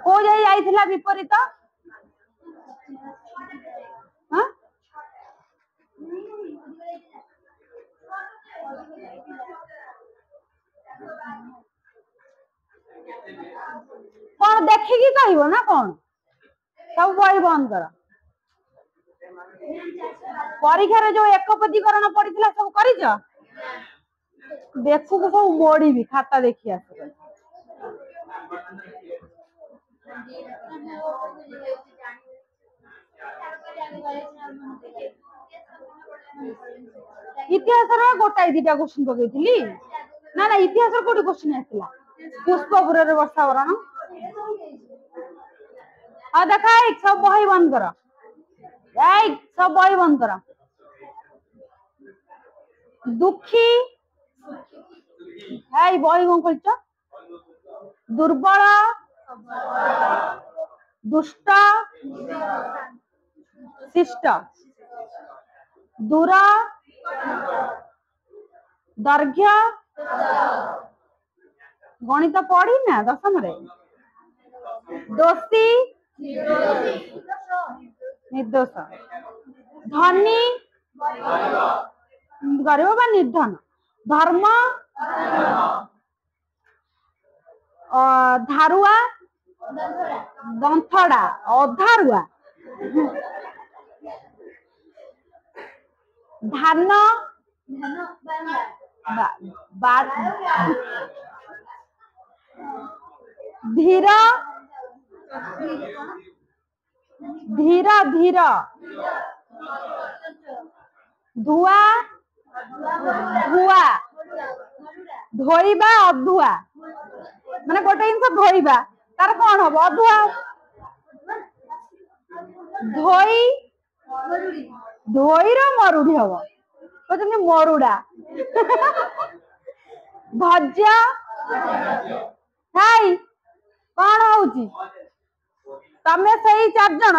କୋଉ ଯାଇ ଯାଇଥିଲା ବିପରୀତ? କଣ ଦେଖିକି କହିବ ନା କଣ? ସବୁ ବହି ବନ୍ଦ କର। ପରୀକ୍ଷାରେ ଯୋଉ ଏକପଦୀକରଣ ପଡିଥିଲା ସବୁ କରିଛ? ଦେଖୁକୁ ସବୁ ମୋଡିବି ଖାତା ଦେଖି ଆସ। ଇତିହାସର ଗୋଟାଏ ଦିଟା କୋଶ୍ଚିନ୍ ପକେଇଥିଲି। ନା ନା ଇତିହାସର କୋଉଠି କୋଶ୍ଚିନ୍ ଆସିଥିଲା? ପୁଷ୍ପପୁରରେ ବର୍ଷାବରଣ। ଆଉ ଦେଖ ଏଇ ସବୁ ବହି ବନ୍ଦ କର, ଏଇ ସବୁ ବହି ବନ୍ଦ କର। ଦୁଃଖୀ, ଏଇ ବହି କଣ ଖୋଲିଛ? ଦୁର୍ବଳ, ଦୁଷ୍ଟ, ଶିଷ୍ଟ, ଦୂର, ଦୈର୍ଘ୍ୟ, ଗଣିତ ପଢିନା ଦଶମରେ? ଦୋଷୀ, ନିର୍ଦୋଷ, ଧନୀ, ଗରିବ ବା ନିର୍ଧନ, ଧର୍ମ, ଧାରୁଆ, ଦନ୍ଥଡା, ଅଧାରୁଆ, ଧାନ, ଧୀର, ଧୀର ଧୀର, ଧୁଆ, ଧୁଆ, ଧୋଇବା, ଅଧୁଆ। ମାନେ ଗୋଟେ ଜିନିଷ ଧୋଇବା ତାର କଣ ହବ? ଅଧୁଆ। ଧୋଇ, ଧୋଇର ମରୁଡି ହବ, କହୁଛନ୍ତି ମରୁଡା। ଧୈର୍ଯ୍ୟ, ହାଇ କଣ ହଉଛି? ତମେ ସେଇ 4 ଜଣ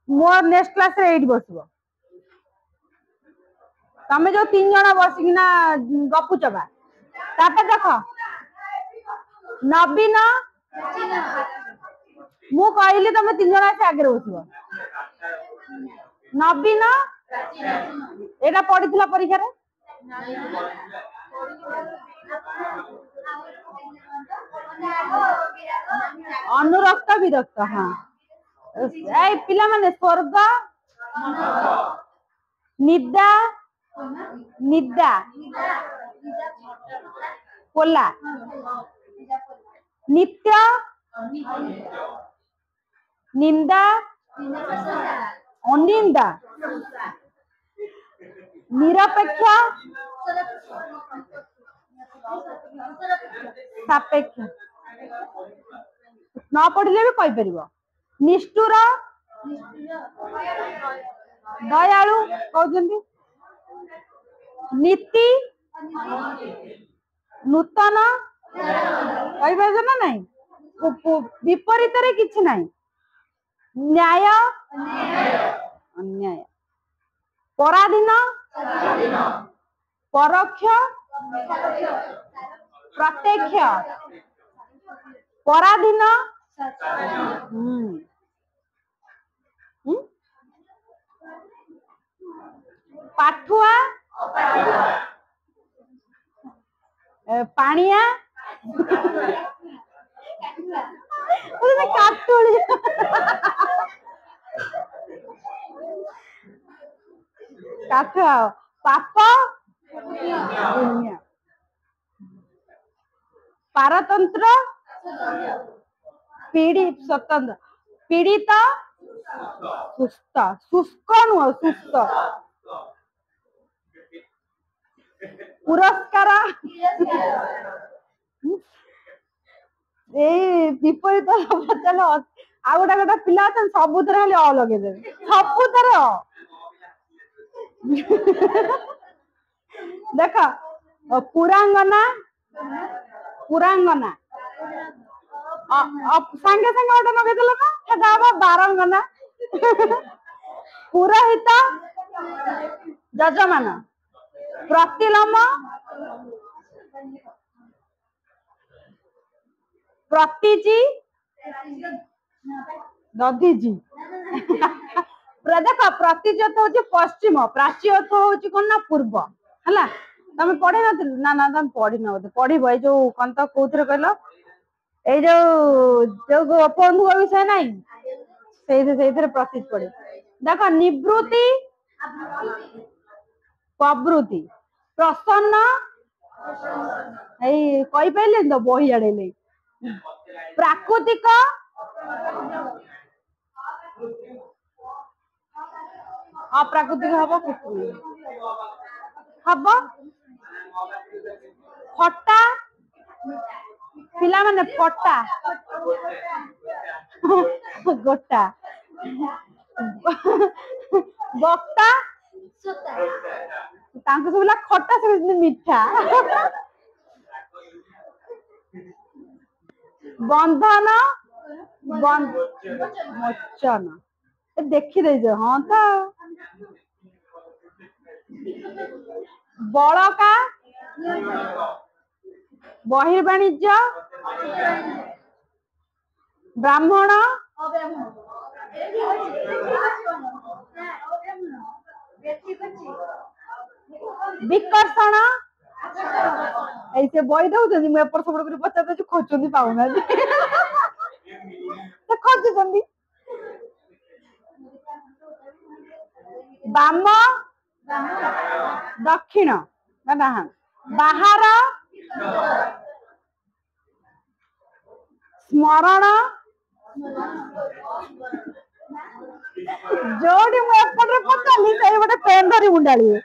ମୋ ନେକ୍ସଟ କ୍ଲାସରେ ଏଇଠି ବସିବ। ତମେ ଯୋଉ 3 ଜଣ ବସିକିନା ଗପୁଛ ବା। ତାପରେ ଦେଖ ନବୀନ, ମୁଁ କହିଲି ତମେ 3 ଜଣ ଆସି ଆଗରେ ବସିବ। ନବୀନ, ଏଇଟା ପଢିଥିଲା ପରୀକ୍ଷାରେ। ଅନୁରକ୍ତ, ବିରକ୍ତ। ହଁ, ଏଇ ପିଲାମାନେ ସ୍वर्ଗ, ନିଦା, ନିଦା, ପୋଲା, ନିତ୍ୟ, ନିନ୍ଦା, ଅନିନ୍ଦା, ନିରପେକ୍ଷ, ସାପେକ୍ଷ। ନ ପଢିଲେ ବି କହିପାରିବ। ନିଷ୍ଠୁର, ଦୟାଳୁ କହୁଛନ୍ତି। ନୀତି, ନୂତନ, କହିପାରୁଛ ନା ନାଇଁ? विपरीत रे किछि नाही न्याय अन्याय पराधीन परोक्ष प्रत्यक्ष पराधीन पाठुआ पानिया काटुली काठुआ पाप पारतंत्र स्वतंत्र पीड़ित सुस्थ शुष्क नुह सुस्थ पुरस्कार विपरीत चलो आ गोटा गोटा पिला सबुथ खाली अ लगे सबुथर देख पुरांगना पुरांगना सांगे सांगे गोटे लगे ना सेटा बारंगना पुरोहित जजमान प्रतिलोम प्रतिजी दधीजी देख प्रतिजत हूँ पश्चिम प्राच्यत हूँ कौन ना पूर्व है तमें पढ़े ना ना तुम पढ़ी न बोधे पढ़व ये जो कौन तो कौन कहल जो गोपबंधु विषय नाई से प्रतीत पड़े देख निवृत्ति प्रवृत्ति प्रसन्न कही पारे तो बही आड़े प्राकृतिक अप्राकृतिक हम फटा पिला माने फटा गोटा बक्ता सब खटा से मीठा बंधन मोचन देखी दे हाँ तो बड़का बहिर्वाणिज्य ब्राह्मण विकर्षण ऐसे बही दौरान मुझे एपट सेपट कर पचार खोजुंट पाऊना खोजुंट बाम दक्षिण बाहर स्मरण जोड़ी मुझे पचाली से गोटे पेन धरी मुंडाली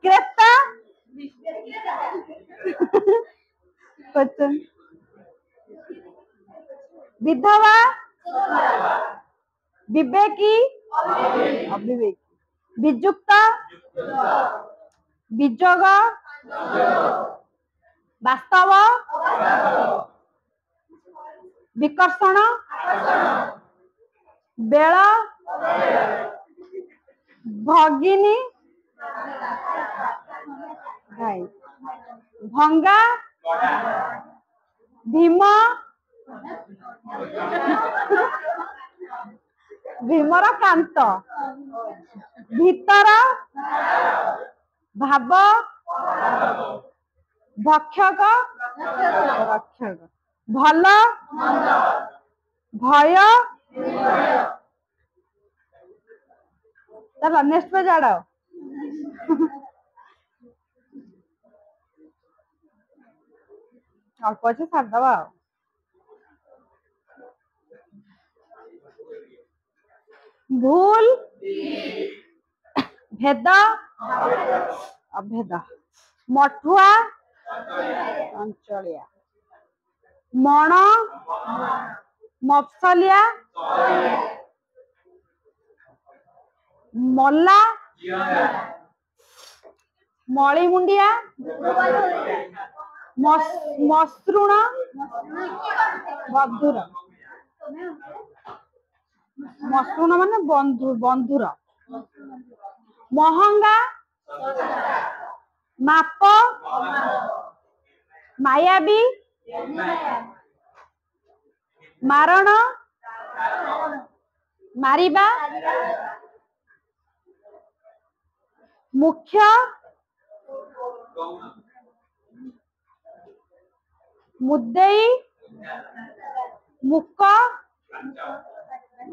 क्रेता विधवा विवेकी अविवेकी विजुक्त विजोग वास्तव विकर्षण बेल भगिनी भंगा भीम भीमर कांत भीतर भाव भक्षक रक्षक भल भय चलो नेक्स्ट पेज आड़ अल्प अच्छे छाड़दवा भूल भेद अभेद मठुआ अंचलिया मण मफसलिया मल्ला मळीमुंडिया मसृण बंधुर मसृण माने बंधुर महंगा माप मायाबी मारण मारिबा मुख्य मुद्देई मुक्क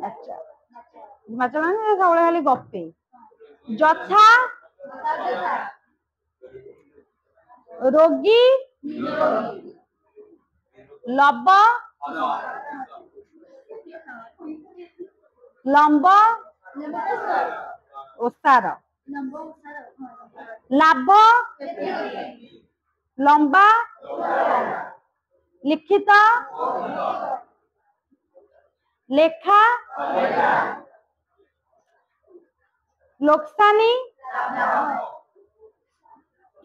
अच्छा माने सबले खाली गप्पे जथा रोगी लब लंब ओसार लाभ लंबा लिखित लेखा लोकसानी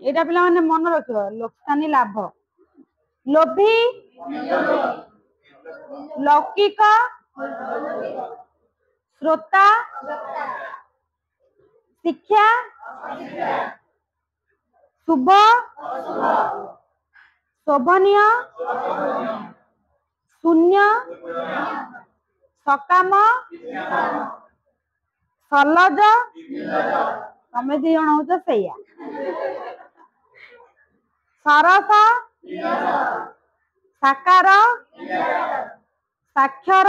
एटा पिला माने मन रखियो लोकसानी लाभ लोभी लौकिक श्रोता शिक्षा शुभ शोभनीय शून्य सकाम सलज तमे दी जण हो सैया सरस साकार साक्षर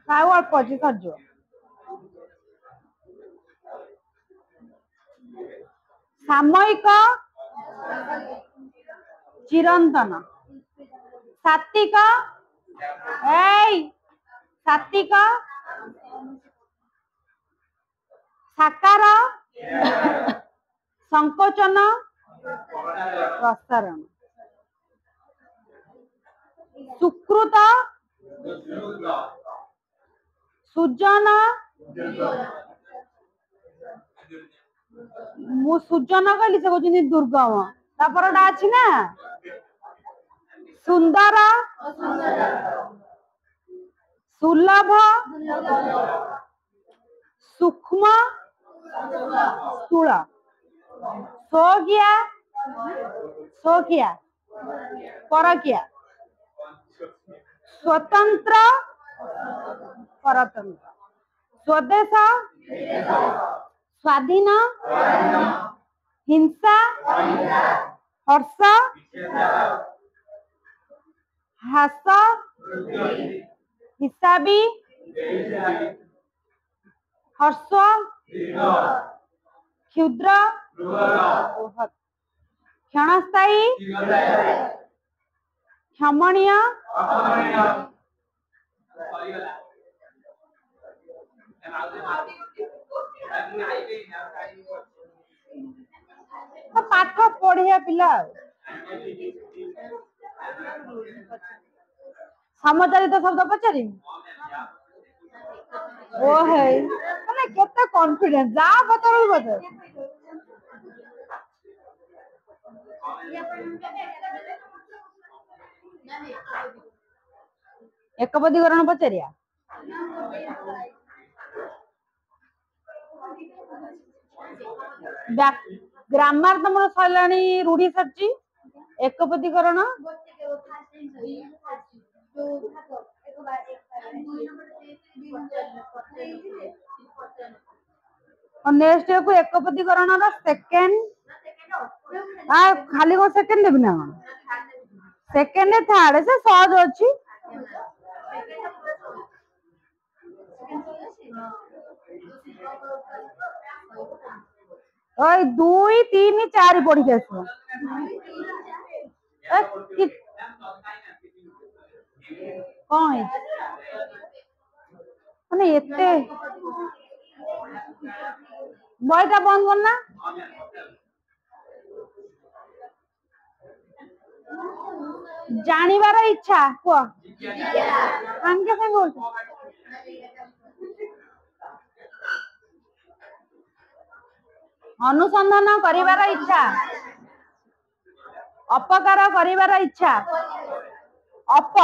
अल्प अच्छी सर्ज सामयिक चिरंतन सात्विक सात्विक साकार संकोचन प्रसारण सुकृत सुजन मु सुजन कहली से कहते दुर्गम तापरटा अच्छी ना सुंदर सुलभ सूक्ष्म स्थूल स्वकिया परकिया स्वतंत्र परतंत्र स्वदेश स्वाधीन हिंसा हर्ष हास हिसाबी हर्ष क्षुद्र क्षणस्थायी क्षमणीय पाठ पढ़िया पिला समचारित शब्द पचारि ओ है माने केते कॉन्फिडेंस जा पचारू बचे एकपदीकरण पचारिया ग्रामर तुम सरलाणी रूढ़ी सरची एकपदीकरण और नेक्स्ट को एकपदीकरण रा सेकंड खाली को सेकंड देबी ना सेकंड थर्ड से सहज अछि ओए 2 3 4 पढ़ी के आसो कौन माने एते बयटा बंद करना जानिबार इच्छा को संगे संगे अनुसंधान करिवार इच्छा अपकार करिवार इच्छा अप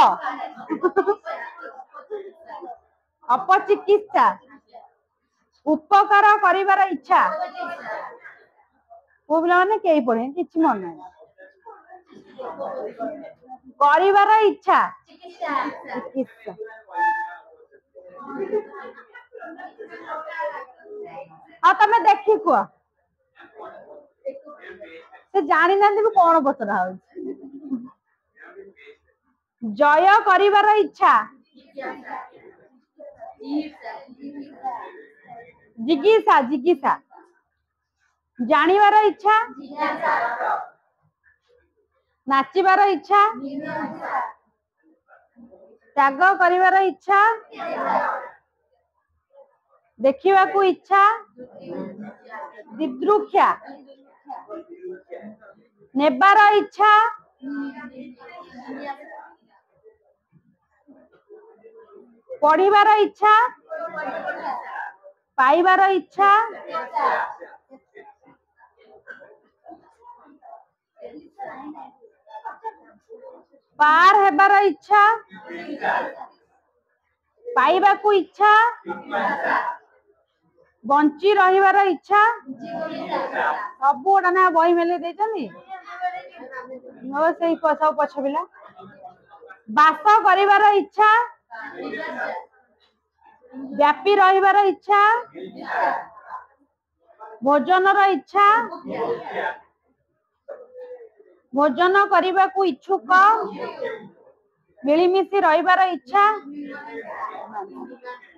अपचिकित्सा उपकार करिवार इच्छा वो पिला माने केही पढ़े किछि मन नाही करिवार इच्छा चिकित्सा हाँ तमे देखी कुआ से जानी ना कौन पचरा हो जय करिवार इच्छा जिज्ञासा जिज्ञासा जानिबार इच्छा नाचिबार इच्छा त्याग करिवार इच्छा देखिबा को इच्छा दिदृक्षा नेबार इच्छा पढ़िबार इच्छा पाइबार इच्छा पार हेबार इच्छा पाइबा को इच्छा बंची रहिबार इच्छा सब गोटा ना बही मेले देछनी सब पछ पिला बास करिबार इच्छा व्यापी रहिबार इच्छा भोजन इच्छा भोजन करने को इच्छुक मिलमिशी रहिबार इच्छा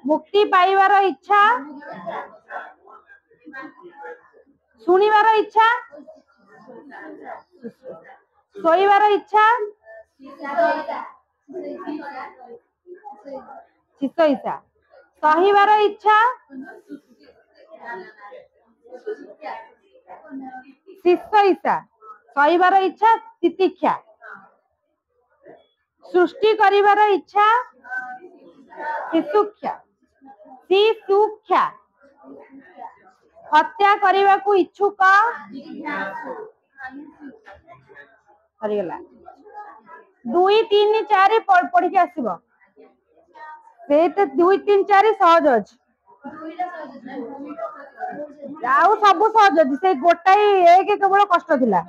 मुक्ति पाइबार इच्छा सुनिबार इच्छा सोइबार इच्छा चित्त इच्छा सहिबार इच्छा शिष्ट इच्छा सहिबार इच्छा तितिक्षा सृष्टि करिबार इच्छा शिशुक्षा शिशुक्षा हत्या करिबा को इच्छुक हरिगला 2 3 4 पढ़ के आसीबो से तो 2 3 4 सहज अछि आउ सब सहज अछि से गोटाई एक केवल कष्ट थिला